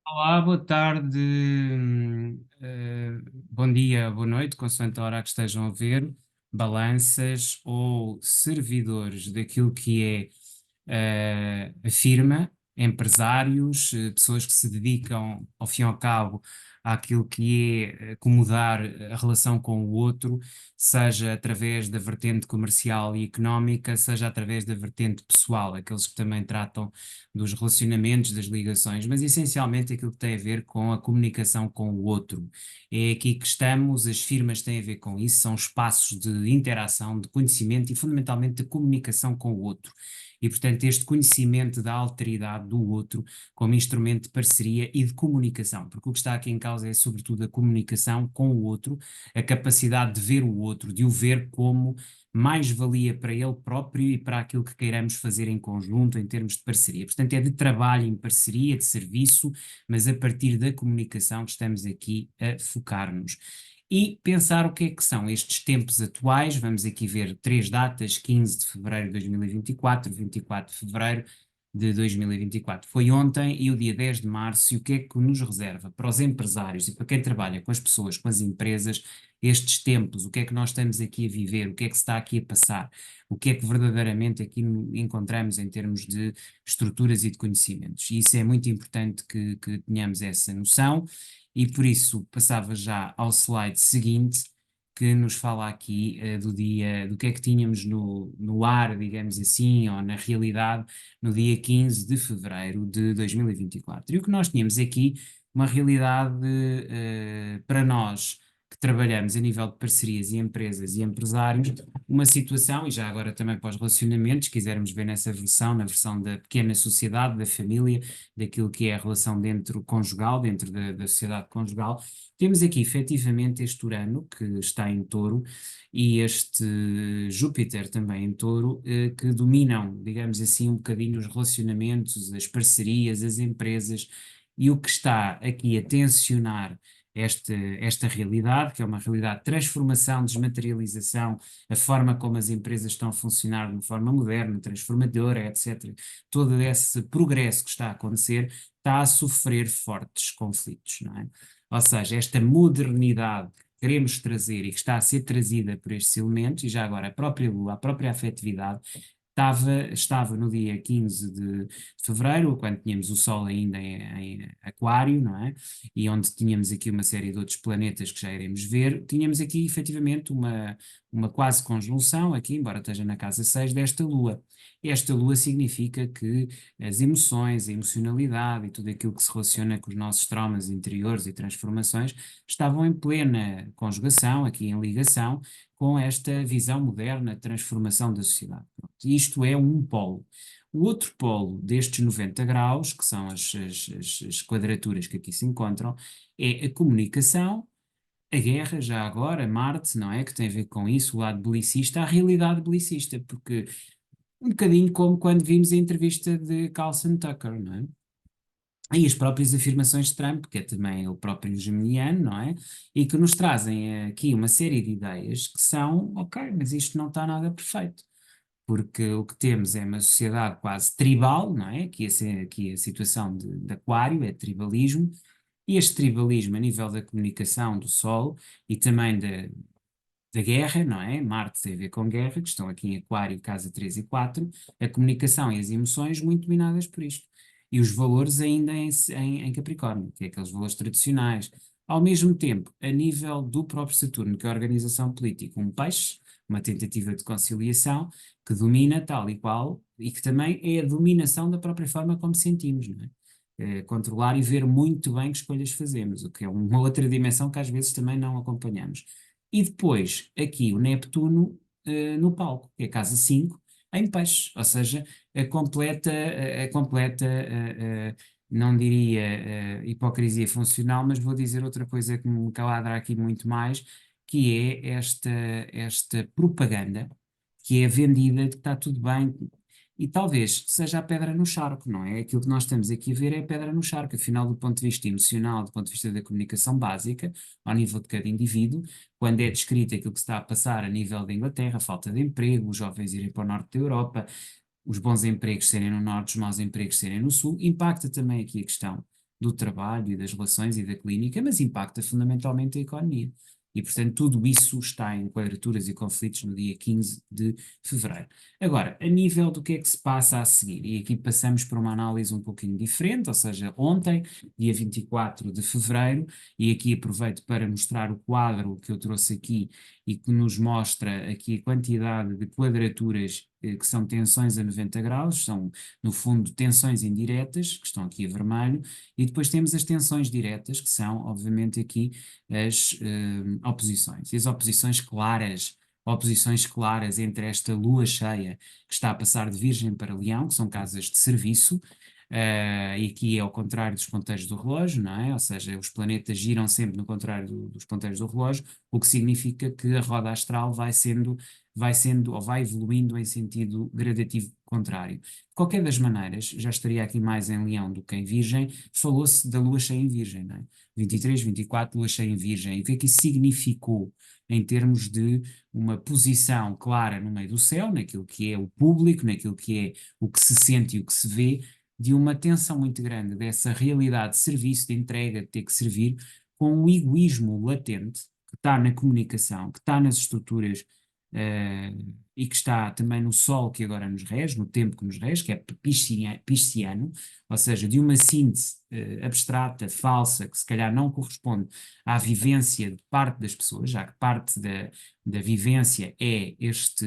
Olá, boa tarde, bom dia, boa noite, consoante a hora que estejam a ver, balanças ou servidores daquilo que é a firma, empresários, pessoas que se dedicam, ao fim e ao cabo, àquilo que é acomodar a relação com o outro, seja através da vertente comercial e económica, seja através da vertente pessoal, aqueles que também tratam dos relacionamentos, das ligações, mas essencialmente aquilo que tem a ver com a comunicação com o outro. É aqui que estamos, as firmas têm a ver com isso, são espaços de interação, de conhecimento e fundamentalmente de comunicação com o outro. E, portanto, este conhecimento da alteridade do outro como instrumento de parceria e de comunicação, porque o que está aqui em causa é, sobretudo, a comunicação com o outro, a capacidade de ver o outro, de o ver como mais-valia para ele próprio e para aquilo que queiramos fazer em conjunto, em termos de parceria. Portanto, é de trabalho em parceria, de serviço, mas a partir da comunicação que estamos aqui a focar-nos e pensar o que é que são estes tempos atuais. Vamos aqui ver três datas: 15 de fevereiro de 2024, 24 de fevereiro de 2024. Foi ontem e o dia 10 de março, e o que é que nos reserva para os empresários e para quem trabalha com as pessoas, com as empresas, estes tempos, o que é que nós estamos aqui a viver, o que é que se está aqui a passar, o que é que verdadeiramente aqui encontramos em termos de estruturas e de conhecimentos. E isso é muito importante que tenhamos essa noção. E por isso passava já ao slide seguinte, que nos fala aqui do dia, do que é que tínhamos no ar, digamos assim, ou na realidade, no dia 15 de fevereiro de 2024. E o que nós tínhamos aqui, uma realidade para nós que trabalhamos a nível de parcerias e empresas e empresários, uma situação, e já agora também para os relacionamentos, quisermos ver nessa versão, na versão da pequena sociedade, da família, daquilo que é a relação dentro conjugal, dentro da sociedade conjugal. Temos aqui efetivamente este Urano, que está em Touro, e este Júpiter também em Touro, que dominam, digamos assim, um bocadinho os relacionamentos, as parcerias, as empresas, e o que está aqui a tensionar esta realidade, que é uma realidade de transformação, desmaterialização, a forma como as empresas estão a funcionar de uma forma moderna, transformadora, etc. Todo esse progresso que está a acontecer está a sofrer fortes conflitos, não é? Ou seja, esta modernidade que queremos trazer e que está a ser trazida por estes elementos, e já agora a própria Lua, a própria afetividade, estava no dia 15 de fevereiro, quando tínhamos o Sol ainda em Aquário, não é? E onde tínhamos aqui uma série de outros planetas que já iremos ver, tínhamos aqui efetivamente uma quase conjunção, aqui, embora esteja na casa 6 desta Lua. Esta Lua significa que as emoções, a emocionalidade e tudo aquilo que se relaciona com os nossos traumas interiores e transformações estavam em plena conjugação, aqui em ligação, com esta visão moderna de transformação da sociedade. Pronto, isto é um polo. O outro polo destes 90 graus, que são as quadraturas que aqui se encontram, é a comunicação, a guerra, já agora, Marte, não é? Que tem a ver com isso, o lado belicista, a realidade belicista, porque um bocadinho como quando vimos a entrevista de Carlson Tucker, não é? E as próprias afirmações de Trump, que é também o próprio geminiano, não é? E que nos trazem aqui uma série de ideias que são, ok, mas isto não está nada perfeito, porque o que temos é uma sociedade quase tribal, não é? Aqui a situação de Aquário é tribalismo, e este tribalismo a nível da comunicação do Sol e também da guerra, não é? Marte tem a ver com guerra, que estão aqui em Aquário, casa 3 e 4, a comunicação e as emoções muito dominadas por isto. E os valores ainda em Capricórnio, que é aqueles valores tradicionais. Ao mesmo tempo, a nível do próprio Saturno, que é a organização política, um peixe, uma tentativa de conciliação, que domina tal e qual, e que também é a dominação da própria forma como sentimos, não é? Controlar e ver muito bem que escolhas fazemos, o que é uma outra dimensão que às vezes também não acompanhamos. E depois, aqui o Neptuno no palco, que é a casa 5 em peixes, ou seja, não diria hipocrisia funcional, mas vou dizer outra coisa que me caladra aqui muito mais, que é esta propaganda que é vendida de que está tudo bem, e talvez seja a pedra no charco, não é? Aquilo que nós estamos aqui a ver é a pedra no charco, afinal, do ponto de vista emocional, do ponto de vista da comunicação básica, ao nível de cada indivíduo, quando é descrito aquilo que se está a passar a nível da Inglaterra, a falta de emprego, os jovens irem para o norte da Europa, os bons empregos serem no norte, os maus empregos serem no sul, impacta também aqui a questão do trabalho e das relações e da clínica, mas impacta fundamentalmente a economia. E, portanto, tudo isso está em quadraturas e conflitos no dia 15 de fevereiro. Agora, a nível do que é que se passa a seguir, e aqui passamos para uma análise um pouquinho diferente, ou seja, ontem, dia 24 de fevereiro, e aqui aproveito para mostrar o quadro que eu trouxe aqui e que nos mostra aqui a quantidade de quadraturas que são tensões a 90 graus, são, no fundo, tensões indiretas, que estão aqui a vermelho, e depois temos as tensões diretas, que são, obviamente, aqui as oposições. E as oposições claras entre esta lua cheia que está a passar de Virgem para Leão, que são casas de serviço, e aqui é ao contrário dos ponteiros do relógio, não é? Ou seja, os planetas giram sempre no contrário dos ponteiros do relógio, o que significa que a roda astral vai sendo ou vai evoluindo em sentido gradativo contrário. De qualquer das maneiras, já estaria aqui mais em Leão do que em Virgem, falou-se da lua cheia em Virgem, não é? 23, 24, lua cheia em Virgem. E o que é que isso significou em termos de uma posição clara no meio do céu, naquilo que é o público, naquilo que é o que se sente e o que se vê, de uma tensão muito grande dessa realidade de serviço, de entrega, de ter que servir, com um egoísmo latente que está na comunicação, que está nas estruturas e que está também no sol que agora nos rege, no tempo que nos rege, que é pisciano, ou seja, de uma síntese abstrata, falsa, que se calhar não corresponde à vivência de parte das pessoas, já que parte da vivência é este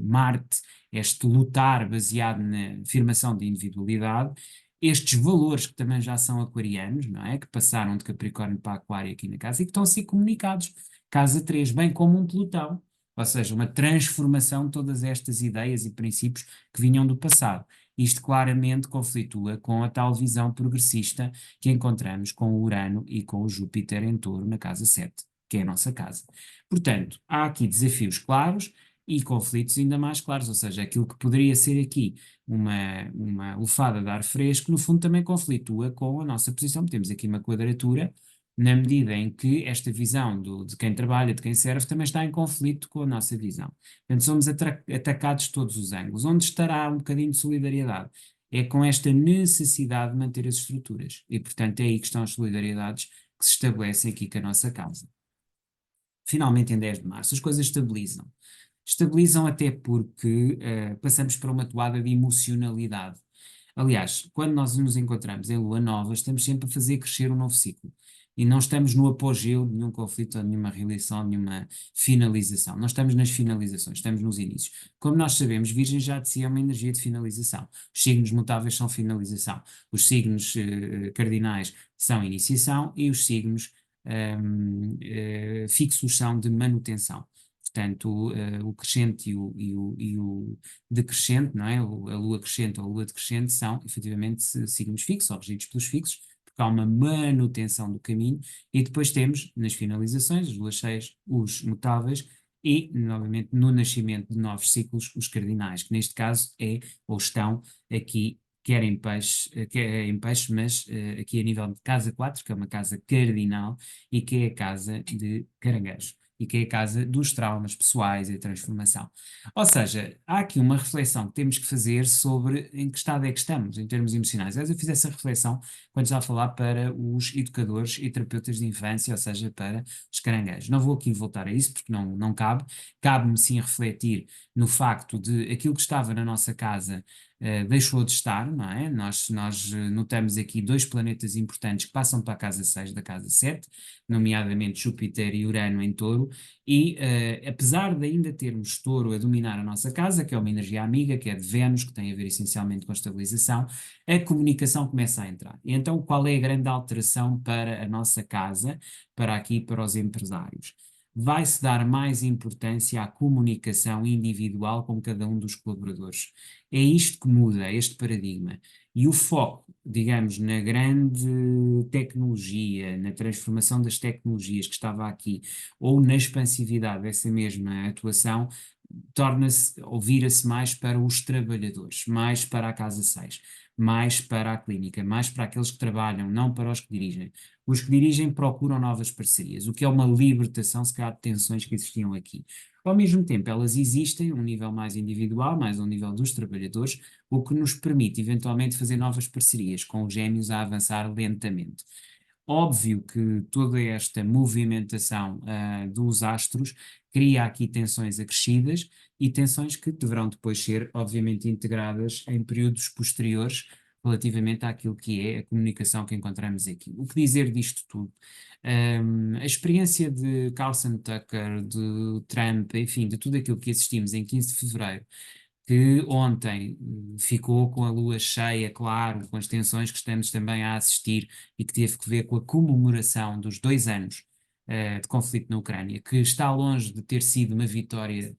Marte, este lutar baseado na afirmação de individualidade, estes valores que também já são aquarianos, não é? Que passaram de Capricórnio para Aquário aqui na casa e que estão a ser comunicados, casa 3, bem como um Plutão, ou seja, uma transformação de todas estas ideias e princípios que vinham do passado. Isto claramente conflitua com a tal visão progressista que encontramos com o Urano e com o Júpiter em Touro na casa 7, que é a nossa casa. Portanto, há aqui desafios claros e conflitos ainda mais claros, ou seja, aquilo que poderia ser aqui uma lufada de ar fresco, no fundo também conflitua com a nossa posição. Temos aqui uma quadratura, na medida em que esta visão de quem trabalha, de quem serve, também está em conflito com a nossa visão. Portanto, somos atacados de todos os ângulos. Onde estará um bocadinho de solidariedade? É com esta necessidade de manter as estruturas. E, portanto, é aí que estão as solidariedades que se estabelecem aqui com a nossa causa. Finalmente, em 10 de março, as coisas estabilizam. Estabilizam até porque passamos para uma toada de emocionalidade. Aliás, quando nós nos encontramos em lua nova, estamos sempre a fazer crescer um novo ciclo. E não estamos no apogeu de nenhum conflito, ou de nenhuma realização, de nenhuma finalização. Não estamos nas finalizações, estamos nos inícios. Como nós sabemos, Virgem já de si é uma energia de finalização. Os signos mutáveis são finalização. Os signos cardinais são iniciação e os signos fixos são de manutenção. Portanto, o crescente e o decrescente, não é? A lua crescente ou a lua decrescente são efetivamente signos fixos ou regidos pelos fixos, porque há uma manutenção do caminho, e depois temos nas finalizações, as luas cheias, os mutáveis, e, novamente, no nascimento de novos ciclos, os cardinais, que neste caso é ou estão aqui quer em peixe, mas aqui a nível de casa 4, que é uma casa cardinal, e que é a casa de Caranguejo, e que é a casa dos traumas pessoais e a transformação. Ou seja, há aqui uma reflexão que temos que fazer sobre em que estado é que estamos, em termos emocionais. Eu fiz essa reflexão quando já a falar para os educadores e terapeutas de infância, ou seja, para os caranguejos. Não vou aqui voltar a isso, porque não cabe. Cabe-me sim refletir no facto de aquilo que estava na nossa casa deixou de estar, não é? Nós notamos aqui dois planetas importantes que passam para a casa 6 da casa 7, nomeadamente Júpiter e Urano em Touro, e apesar de ainda termos Touro a dominar a nossa casa, que é uma energia amiga, que é de Vênus, que tem a ver essencialmente com a estabilização, a comunicação começa a entrar. E então, qual é a grande alteração para a nossa casa, para aqui, para os empresários? Vai-se dar mais importância à comunicação individual com cada um dos colaboradores. É isto que muda, este paradigma. E o foco, digamos, na grande tecnologia, na transformação das tecnologias que estava aqui, ou na expansividade dessa mesma atuação, torna-se, ou vira-se mais para os trabalhadores, mais para a casa 6, mais para a clínica, mais para aqueles que trabalham, não para os que dirigem. Os que dirigem procuram novas parcerias, o que é uma libertação, se calhar, de tensões que existiam aqui. Ao mesmo tempo, elas existem a um nível mais individual, mais ao nível dos trabalhadores, o que nos permite eventualmente fazer novas parcerias com os gêmeos a avançar lentamente. Óbvio que toda esta movimentação dos astros cria aqui tensões acrescidas e tensões que deverão depois ser, obviamente, integradas em períodos posteriores relativamente àquilo que é a comunicação que encontramos aqui. O que dizer disto tudo? A experiência de Carlson Tucker, de Trump, enfim, de tudo aquilo que assistimos em 15 de fevereiro, que ontem ficou com a lua cheia, claro, com as tensões que estamos também a assistir e que teve que ver com a comemoração dos 2 anos de conflito na Ucrânia, que está longe de ter sido uma vitória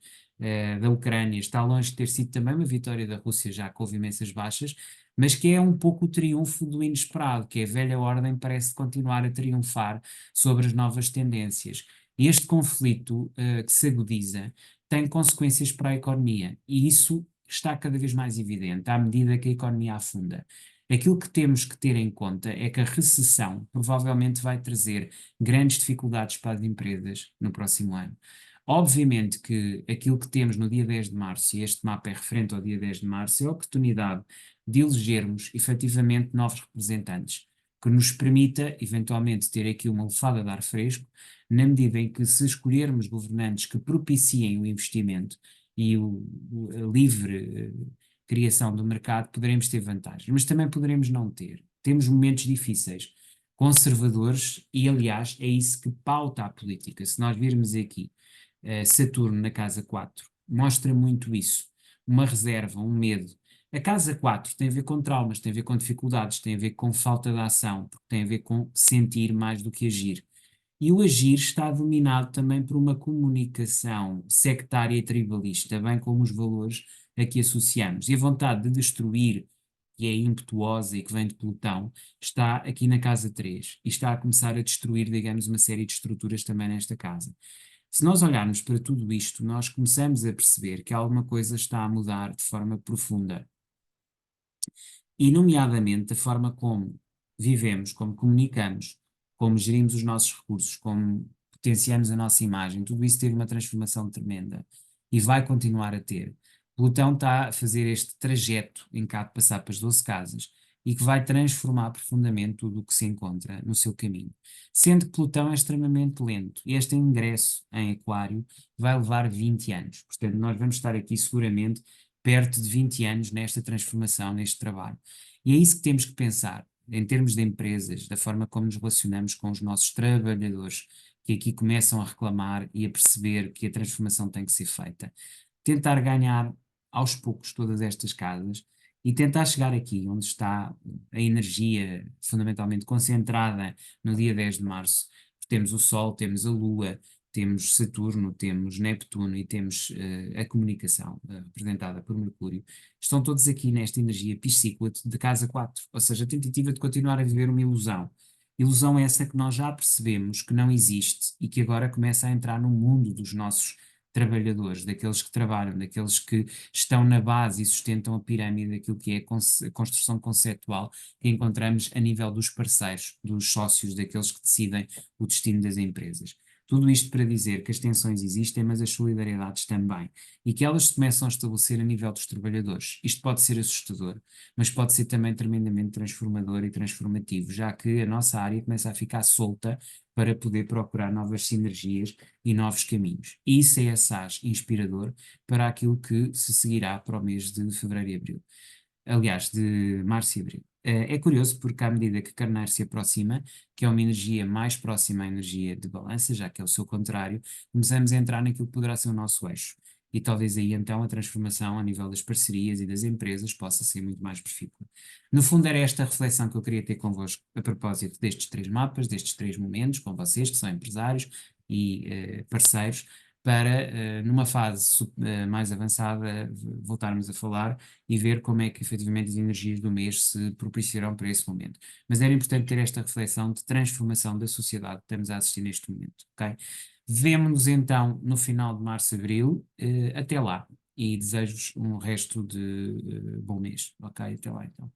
da Ucrânia, está longe de ter sido também uma vitória da Rússia, já que houve imensas baixas, mas que é um pouco o triunfo do inesperado, que a velha ordem parece continuar a triunfar sobre as novas tendências. Este conflito que se agudiza tem consequências para a economia e isso está cada vez mais evidente à medida que a economia afunda. Aquilo que temos que ter em conta é que a recessão provavelmente vai trazer grandes dificuldades para as empresas no próximo ano. Obviamente que aquilo que temos no dia 10 de março, e este mapa é referente ao dia 10 de março, é a oportunidade de elegermos efetivamente novos representantes, que nos permita eventualmente ter aqui uma lufada de ar fresco na medida em que se escolhermos governantes que propiciem o investimento e a livre criação do mercado, poderemos ter vantagens, mas também poderemos não ter. Temos momentos difíceis, conservadores, e aliás é isso que pauta a política. Se nós virmos aqui Saturno na casa 4, mostra muito isso, uma reserva, um medo. A casa 4 tem a ver com traumas, tem a ver com dificuldades, tem a ver com falta de ação, porque tem a ver com sentir mais do que agir. E o agir está dominado também por uma comunicação sectária e tribalista, bem como os valores a que associamos. E a vontade de destruir, que é impetuosa e que vem de Plutão, está aqui na casa 3 e está a começar a destruir, digamos, uma série de estruturas também nesta casa. Se nós olharmos para tudo isto, nós começamos a perceber que alguma coisa está a mudar de forma profunda. E, nomeadamente, a forma como vivemos, como comunicamos, como gerimos os nossos recursos, como potenciamos a nossa imagem, tudo isso teve uma transformação tremenda e vai continuar a ter. Plutão está a fazer este trajeto em cá de passar para as 12 casas e que vai transformar profundamente tudo o que se encontra no seu caminho. Sendo que Plutão é extremamente lento, e este ingresso em Aquário vai levar 20 anos. Portanto, nós vamos estar aqui seguramente perto de 20 anos nesta transformação, neste trabalho. E é isso que temos que pensar, em termos de empresas, da forma como nos relacionamos com os nossos trabalhadores, que aqui começam a reclamar e a perceber que a transformação tem que ser feita. Tentar ganhar aos poucos todas estas casas e tentar chegar aqui, onde está a energia fundamentalmente concentrada no dia 10 de março. Temos o Sol, temos a Lua, temos Saturno, temos Neptuno e temos a comunicação, representada por Mercúrio, estão todos aqui nesta energia psíquica de casa 4, ou seja, a tentativa de continuar a viver uma ilusão. Ilusão essa que nós já percebemos que não existe e que agora começa a entrar no mundo dos nossos trabalhadores, daqueles que trabalham, daqueles que estão na base e sustentam a pirâmide daquilo que é a construção conceptual que encontramos a nível dos parceiros, dos sócios, daqueles que decidem o destino das empresas. Tudo isto para dizer que as tensões existem, mas as solidariedades também, e que elas se começam a estabelecer a nível dos trabalhadores. Isto pode ser assustador, mas pode ser também tremendamente transformador e transformativo, já que a nossa área começa a ficar solta para poder procurar novas sinergias e novos caminhos. E isso é assaz inspirador para aquilo que se seguirá para o mês de fevereiro e abril. Aliás, de março e abril. É curioso porque à medida que Carneiro se aproxima, que é uma energia mais próxima à energia de balança, já que é o seu contrário, começamos a entrar naquilo que poderá ser o nosso eixo. E talvez aí então a transformação a nível das parcerias e das empresas possa ser muito mais profícua. No fundo era esta a reflexão que eu queria ter convosco a propósito destes 3 mapas, destes 3 momentos, com vocês que são empresários e parceiros, para numa fase mais avançada voltarmos a falar e ver como é que efetivamente as energias do mês se propiciarão para esse momento. Mas era importante ter esta reflexão de transformação da sociedade que estamos a assistir neste momento, ok? Vemo-nos então no final de março, abril, até lá, e desejo-vos um resto de bom mês, ok? Até lá então.